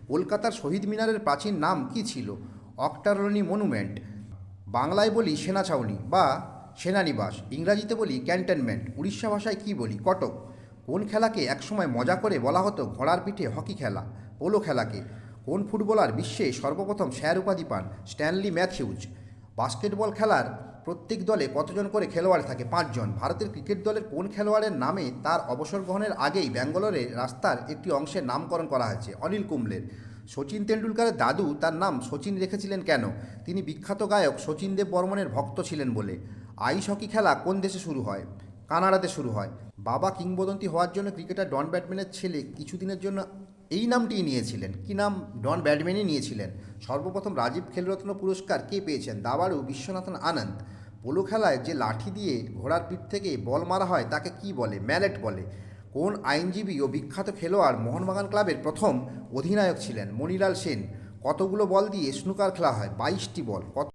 কলকাতার শহীদ মিনারের প্রাচীন নাম কী ছিল? অক্টারনি মনুমেন্ট। বাংলায় বলি সেনা ছাউনি বা সেনানিবাস, ইংরাজিতে বলি ক্যান্টনমেন্ট, উড়িষ্যা ভাষায় কী বলি? কটক। কোন খেলাকে একসময় মজা করে বলা হতো ঘোড়ার পিঠে হকি খেলা? পোলো খেলাকে। কোন ফুটবলার বিশ্বে সর্বপ্রথম স্যার উপাধি পান? Stanley Mathews. বাস্কেটবল খেলার প্রত্যেক দলে কতজন করে খেলোয়াড় থাকে? 5 জন। ভারতের ক্রিকেট দলের কোন খেলোয়াড়ের নামে তার অবসর গ্রহণের আগেই ব্যাঙ্গালোরে রাস্তার একটি অংশের নামকরণ করা হয়েছে? অনিল কুম্বলের। শচীন তেন্ডুলকরের দাদু তার নাম শচীন রেখেছিলেন কেন? তিনি বিখ্যাত গায়ক শচীন দেব বর্মনের ভক্ত ছিলেন বলে। আইস হকি খেলা কোন দেশে শুরু হয়? কানাডাতে শুরু হয়। বাবা কিংবদন্তি হওয়ার জন্য ক্রিকেটার ডন ব্র্যাডম্যানের ছেলে কিছুদিনের জন্য এই নামটিই নিয়েছিলেন। কি নাম? ডন ব্র্যাডম্যানই নিয়েছিলেন। সর্বপ্রথম রাজীব খেলরত্ন পুরস্কার কে পেয়েছেন? দাবাড়ু বিশ্বনাথন আনন্দ। পোলো খেলায় যে লাঠি দিয়ে ঘোড়ার পিঠ থেকে বল মারা হয় তাকে কি বলে? ম্যালেট বলে। কোন আইনজীবী ও বিখ্যাত খেলোয়াড় মোহনবাগান ক্লাবের প্রথম অধিনায়ক ছিলেন? মণিলাল সেন। কতগুলো বল দিয়ে স্নুকার খেলা হয়? 22টি বল। কত